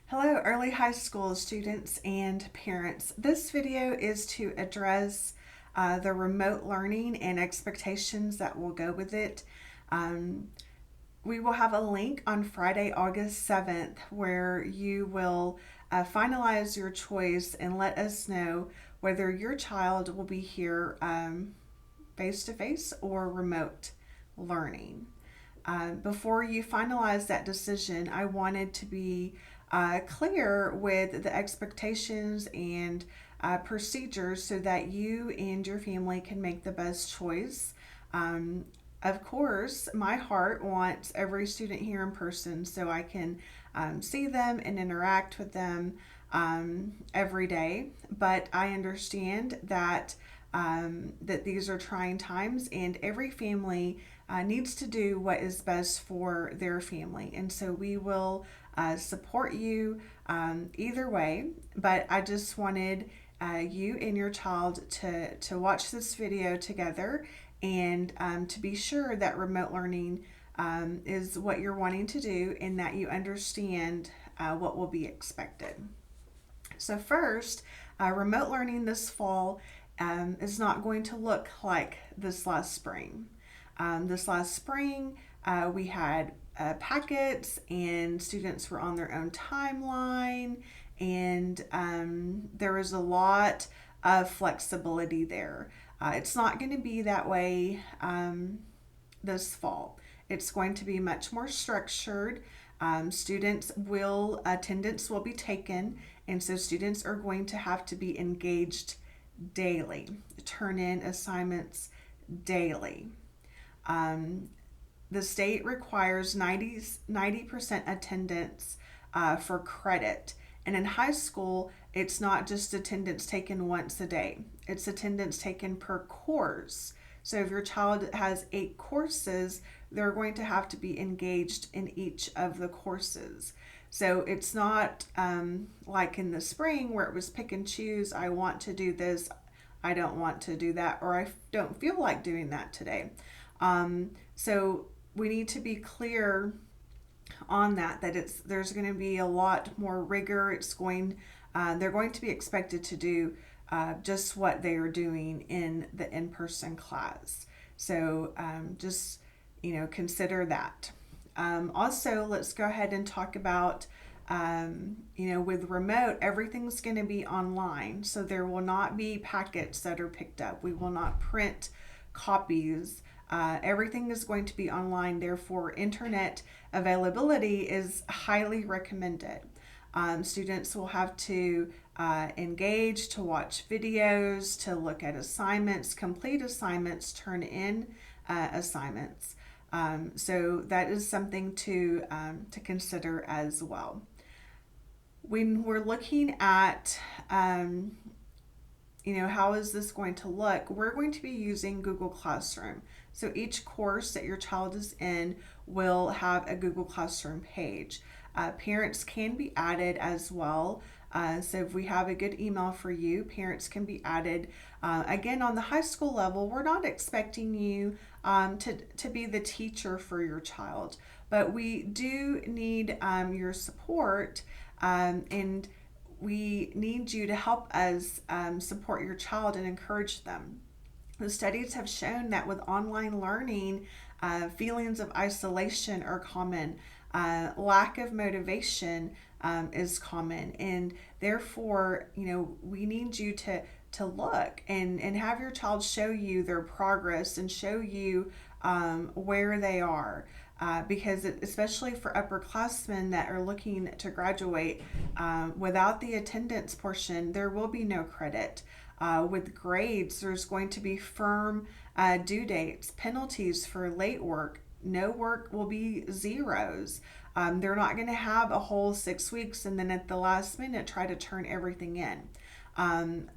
Hello, early high school students and parents. This video is to address the remote learning and expectations that will go with it. Um, we will have a link on Friday, August 7th, where you will finalize your choice and let us know whether your child will be here face to face or remote learning. Before you finalize that decision, I wanted to be clear with the expectations and procedures so that you and your family can make the best choice. Um, of course, my heart wants every student here in person so I can see them and interact with them every day. But I understand that these are trying times, and every family needs to do what is best for their family. And so we will support you either way. But I just wanted you and your child to watch this video together and to be sure that remote learning is what you're wanting to do and that you understand what will be expected. So, first, remote learning this fall is not going to look like this last spring. This last spring, we had packets, and students were on their own timeline, and there was a lot of flexibility there. It's not going to be that way this fall. It's going to be much more structured. Attendance will be taken, and so students are going to have to be engaged daily, turn in assignments daily. The state requires 90% attendance for credit. And in high school, it's not just attendance taken once a day, it's attendance taken per course. So if your child has 8 courses, they're going to have to be engaged in each of the courses. So it's not like in the spring where it was pick and choose. I want to do this, I don't want to do that, or I don't feel like doing that today. So we need to be clear on that there's going to be a lot more rigor. They're going to be expected to do just what they are doing in the in-person class. So just consider that. Also, let's go ahead and talk about with remote, everything's going to be online. So there will not be packets that are picked up. We will not print copies. Everything is going to be online. Therefore, internet availability is highly recommended. Students will have to engage, to watch videos, to look at assignments, complete assignments, turn in assignments. So that is something to consider as well. When we're looking at how is this going to look, we're going to be using Google Classroom. So each course that your child is in will have a Google Classroom page. Parents can be added as well. So if we have a good email for you, parents can be added. Again, on the high school level, we're not expecting you to be the teacher for your child, but we do need your support, and we need you to help us support your child and encourage them. The studies have shown that with online learning, feelings of isolation are common. Lack of motivation is common, and therefore, we need you to look and have your child show you their progress and show you where they are. Because especially for upperclassmen that are looking to graduate, without the attendance portion, there will be no credit. With grades, there's going to be firm due dates, penalties for late work. No work will be zeros. They're not going to have a whole 6 weeks and then at the last minute try to turn everything in.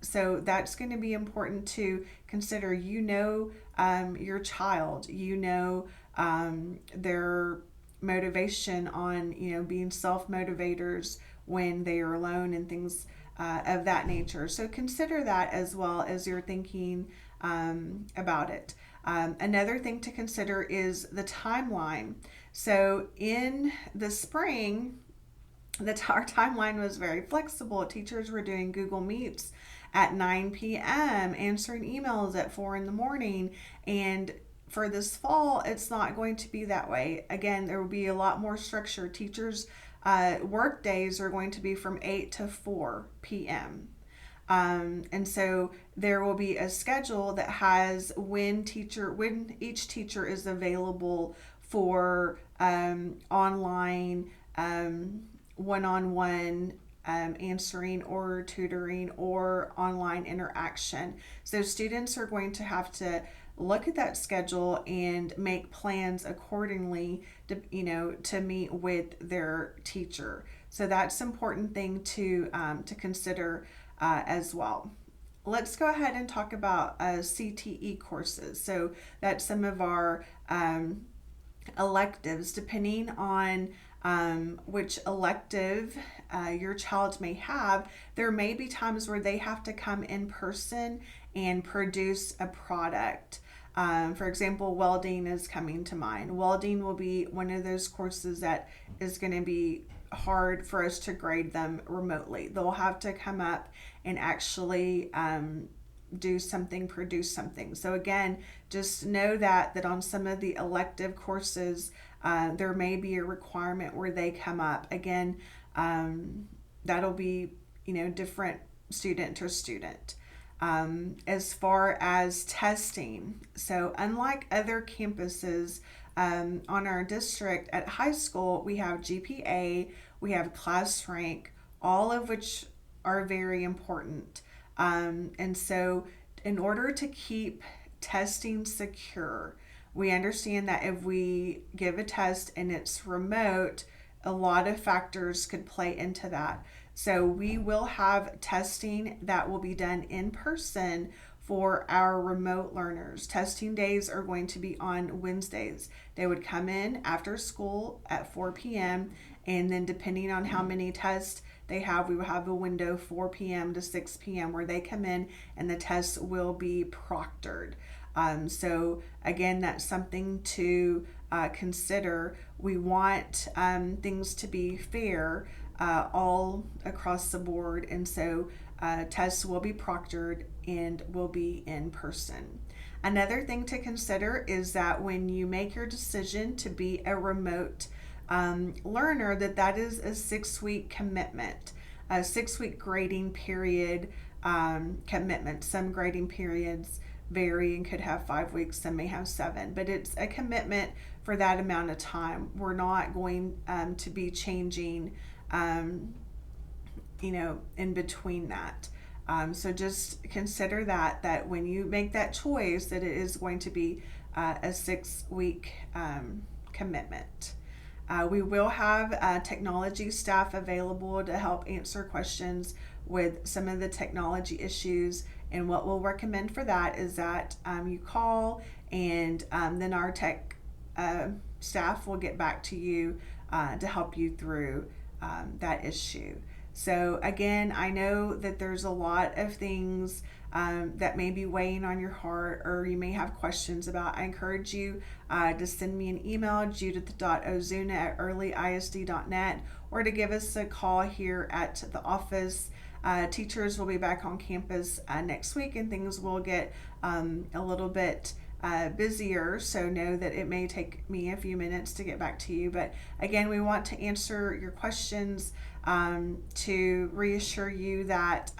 So that's going to be important to consider. Your child, their motivation on being self-motivators when they are alone and things of that nature. So consider that as well as you're thinking about it. Another thing to consider is the timeline. So in the spring, our timeline was very flexible. Teachers were doing Google Meets at 9 p.m., answering emails at 4 in the morning. And for this fall, it's not going to be that way. Again, there will be a lot more structure. Teachers' work days are going to be from 8 to 4 p.m. And so there will be a schedule that has when each teacher is available for online one-on-one answering or tutoring or online interaction. So students are going to have to look at that schedule and make plans accordingly to meet with their teacher. So that's an important thing to consider as well. Let's go ahead and talk about CTE courses. So that's some of our electives. Depending on which elective your child may have, there may be times where they have to come in person and produce a product. For example, welding is coming to mind. Welding will be one of those courses that is going to be hard for us to grade them remotely. They'll have to come up and actually produce something. So again, just know that on some of the elective courses, there may be a requirement where they come up. Again, that'll be different student to student. As far as testing, so unlike other campuses on our district, at high school we have GPA, we have class rank, all of which are very important. And so in order to keep testing secure, we understand that if we give a test and it's remote, a lot of factors could play into that. So we will have testing that will be done in person for our remote learners. Testing days are going to be on Wednesdays. They would come in after school at 4 p.m. and then depending on how many tests they have, we will have a window 4 p.m. to 6 p.m. where they come in and the tests will be proctored. So again, that's something to consider. We want things to be fair all across the board, and so tests will be proctored and will be in person. Another thing to consider is that when you make your decision to be a remote learner, that is a 6-week commitment, a 6-week grading period commitment. Some grading periods vary and could have 5 weeks, some may have 7, but it's a commitment for that amount of time. We're not going to be changing in between that. So just consider that when you make that choice, that it is going to be a 6-week commitment. We will have technology staff available to help answer questions with some of the technology issues. And what we'll recommend for that is that you call and then our tech staff will get back to you to help you through that issue. So again, I know that there's a lot of things that may be weighing on your heart or you may have questions about. I encourage you to send me an email, judith.ozuna@earlyisd.net, or to give us a call here at the office. Teachers will be back on campus next week and things will get a little bit busier, so know that it may take me a few minutes to get back to you. But again, we want to answer your questions to reassure you that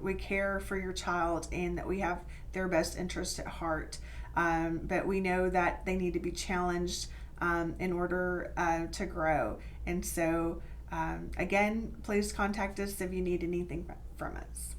we care for your child and that we have their best interest at heart. But we know that they need to be challenged in order to grow. And so again, please contact us if you need anything from us.